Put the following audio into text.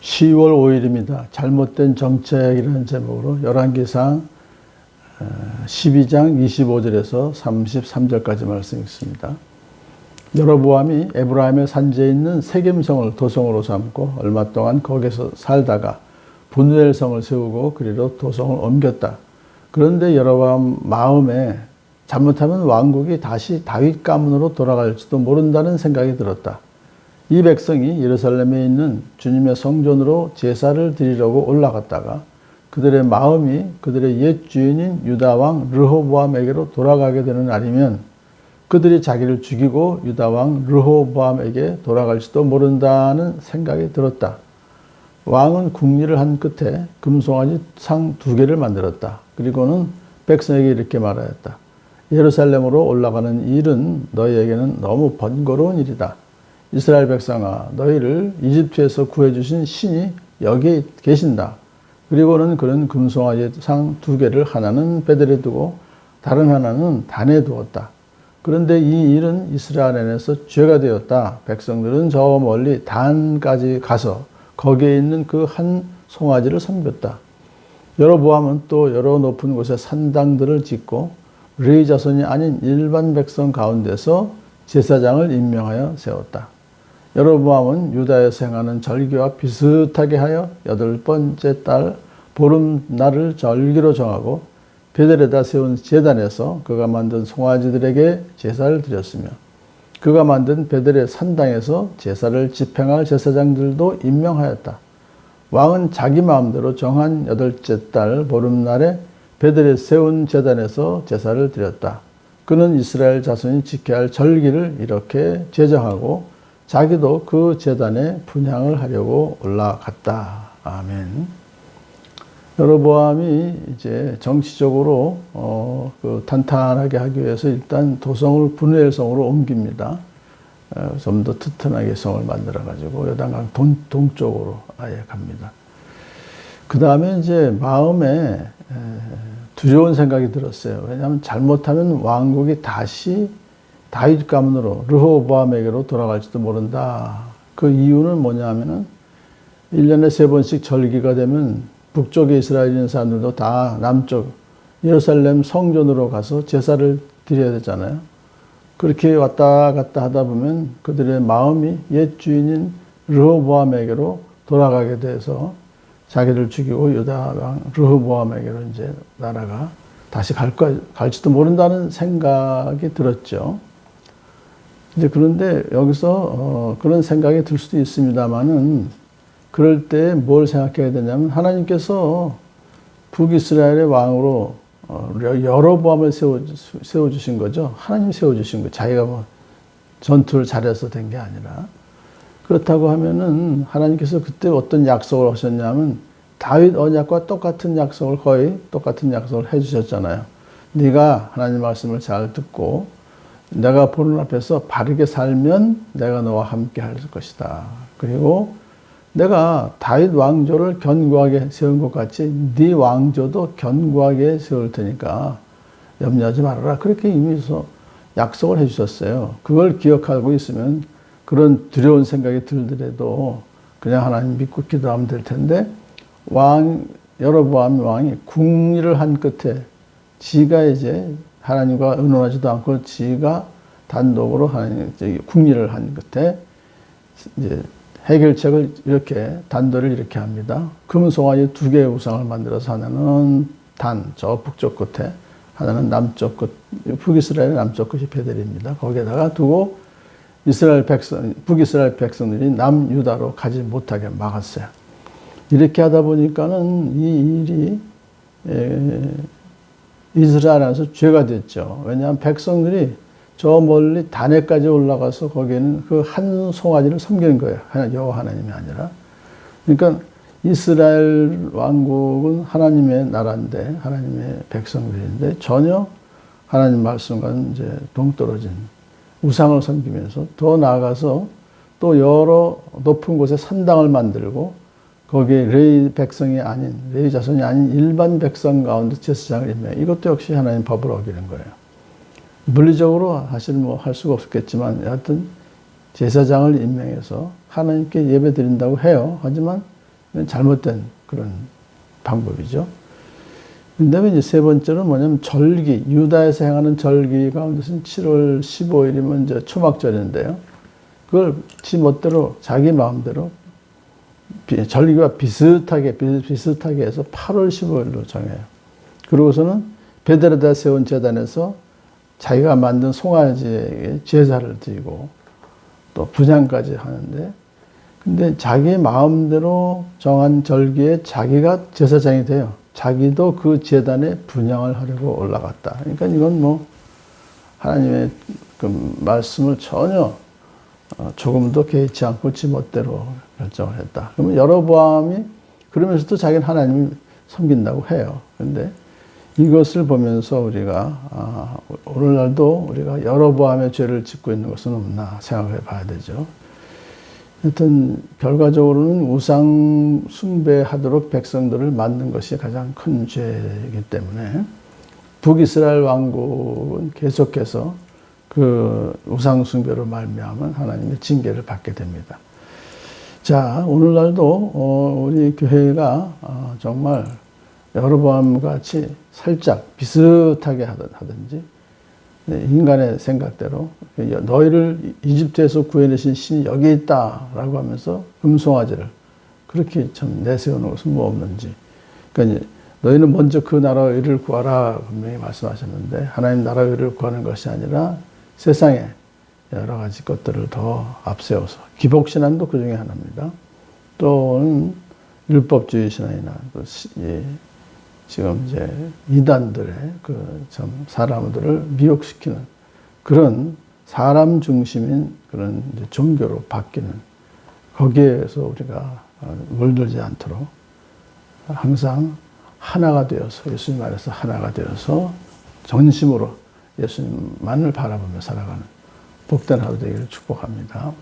10월 5일입니다. 잘못된 정책이라는 제목으로 열왕기상 12장 25절에서 33절까지 말씀이 있습니다. 여로보암이 에브라임의 산지에 있는 세겜성을 도성으로 삼고 얼마 동안 거기서 살다가 분우엘 성을 세우고 그리로 도성을 옮겼다. 그런데 여로보암 마음에 잘못하면 왕국이 다시 다윗 가문으로 돌아갈지도 모른다는 생각이 들었다. 이 백성이 예루살렘에 있는 주님의 성전으로 제사를 드리려고 올라갔다가 그들의 마음이 그들의 옛 주인인 유다 왕 르호보암에게로 돌아가게 되는 날이면 그들이 자기를 죽이고 유다 왕 르호보암에게 돌아갈지도 모른다는 생각이 들었다. 왕은 궁리를 한 끝에 금송아지 상 2개를 만들었다. 그리고는 백성에게 이렇게 말하였다. 예루살렘으로 올라가는 일은 너희에게는 너무 번거로운 일이다. 이스라엘 백성아, 너희를 이집트에서 구해주신 신이 여기에 계신다. 그리고는 그는 금송아지 상 2개를 하나는 베델에 두고 다른 하나는 단에 두었다. 그런데 이 일은 이스라엘 안에서 죄가 되었다. 백성들은 저 멀리 단까지 가서 거기에 있는 그 한 송아지를 섬겼다. 여로보암은 또 여러 높은 곳에 산당들을 짓고 레위 자손이 아닌 일반 백성 가운데서 제사장을 임명하여 세웠다. 여로보암은 유다에서 행하는 절기와 비슷하게 하여 8번째 달 보름날을 절기로 정하고 베델에다 세운 제단에서 그가 만든 송아지들에게 제사를 드렸으며 그가 만든 베델의 산당에서 제사를 집행할 제사장들도 임명하였다. 왕은 자기 마음대로 정한 8째 달 보름날에 베델에 세운 제단에서 제사를 드렸다. 그는 이스라엘 자손이 지켜야 할 절기를 이렇게 제정하고 자기도 그 제단에 분향을 하려고 올라갔다. 아멘. 여로보암이 이제 정치적으로 탄탄하게 하기 위해서 일단 도성을 분우엘 성으로 옮깁니다. 좀 더 튼튼하게 성을 만들어 가지고 요단강 동쪽으로 아예 갑니다. 그 다음에 이제 마음에 두려운 생각이 들었어요. 왜냐하면 잘못하면 왕국이 다시 다윗 가문으로 르호보암에게로 돌아갈지도 모른다. 그 이유는 뭐냐면은 1년에 3번씩 절기가 되면 북쪽의 이스라엘인 사람들도 다 남쪽 예루살렘 성전으로 가서 제사를 드려야 되잖아요. 그렇게 왔다 갔다 하다 보면 그들의 마음이 옛 주인인 르호보암에게로 돌아가게 돼서 자기를 죽이고 유다 왕 르호보암에게로 이제 나라가 다시 갈지도 모른다는 생각이 들었죠. 이제 그런데 여기서 그런 생각이 들 수도 있습니다만은 그럴 때 뭘 생각해야 되냐면 하나님께서 북이스라엘의 왕으로 여로보암을 세워주신 거죠. 하나님 세워주신 거예요. 자기가 뭐 전투를 잘해서 된 게 아니라. 그렇다고 하면은 하나님께서 그때 어떤 약속을 하셨냐면 다윗 언약과 똑같은 약속을 거의 똑같은 약속을 해주셨잖아요. 네가 하나님 말씀을 잘 듣고 내가 보는 앞에서 바르게 살면 내가 너와 함께 할 것이다. 그리고 내가 다윗 왕조를 견고하게 세운 것 같이 네 왕조도 견고하게 세울 테니까 염려하지 말아라. 그렇게 이미 약속을 해주셨어요. 그걸 기억하고 있으면 그런 두려운 생각이 들더라도 그냥 하나님 믿고 기도하면 될 텐데 여로보암 왕이 궁리를 한 끝에 지가 이제 하나님과 의논하지도 않고 지가 단독으로 궁리를 한 끝에 이제 해결책을 이렇게 단도를 이렇게 합니다. 금송아지 2개의 우상을 만들어서 하나는 저 북쪽 끝에 하나는 남쪽 끝, 북이스라엘의 남쪽 끝이 베델입니다. 거기에다가 두고 북이스라엘 백성들이 남유다로 가지 못하게 막았어요. 이렇게 하다 보니까는 이 일이 이스라엘 안에서 죄가 됐죠. 왜냐하면 백성들이 저 멀리 단에까지 올라가서 거기에는 그 한 송아지를 섬기는 거예요. 여호와 하나님이 아니라. 그러니까 이스라엘 왕국은 하나님의 나라인데 하나님의 백성들인데 전혀 하나님 말씀과는 이제 동떨어진 우상을 섬기면서 더 나아가서 또 여러 높은 곳에 산당을 만들고 거기에 레위 백성이 아닌 레위 자손이 아닌 일반 백성 가운데 제사장을 임명해. 이것도 역시 하나님 법을 어기는 거예요. 물리적으로 사실 뭐 할 수가 없겠지만 여하튼 제사장을 임명해서 하나님께 예배 드린다고 해요. 하지만 잘못된 그런 방법이죠. 그다음에 이제 세 번째는 뭐냐면 절기, 유다에서 행하는 절기 가운데서는 7월 15일이면 이제 초막절인데요. 그걸 지 멋대로 자기 마음대로 절기와 비슷하게 해서 8월 15일로 정해요. 그러고서는 베델에다 세운 제단에서 자기가 만든 송아지에게 제사를 드리고 또 분향까지 하는데, 근데 자기 마음대로 정한 절기에 자기가 제사장이 돼요. 자기도 그 제단에 분향을 하려고 올라갔다. 그러니까 이건 뭐 하나님의 그 말씀을 전혀 조금도 개의치 않고 지 멋대로 결정을 했다. 그러면 여로보암이 그러면서도 자기는 하나님을 섬긴다고 해요. 그런데 이것을 보면서 우리가 오늘날도 우리가 여로보암의 죄를 짓고 있는 것은 없나 생각해 봐야 되죠. 하여튼 결과적으로는 우상 숭배하도록 백성들을 만든 것이 가장 큰 죄이기 때문에 북이스라엘 왕국은 계속해서 그 우상 숭배로 말미암은 하나님의 징계를 받게 됩니다. 자, 오늘날도 우리 교회가 정말 여로보암 같이 살짝 비슷하게 하든지 인간의 생각대로 너희를 이집트에서 구해내신 신이 여기 있다라고 하면서 금송아지를 그렇게 참 내세우는 것은 뭐 없는지. 그러니까 너희는 먼저 그 나라의 의를 구하라 분명히 말씀하셨는데, 하나님 나라의 의를 구하는 것이 아니라 세상에 여러 가지 것들을 더 앞세워서, 기복신앙도 그 중에 하나입니다. 또는 율법주의 신앙이나 또 지금 이제 이단들의 그 참 사람들을 미혹시키는 그런 사람 중심인 그런 이제 종교로 바뀌는, 거기에서 우리가 물들지 않도록 항상 하나가 되어서, 예수님 안에서 하나가 되어서 전심으로 예수님만을 바라보며 살아가는 복된 하루 되기를 축복합니다.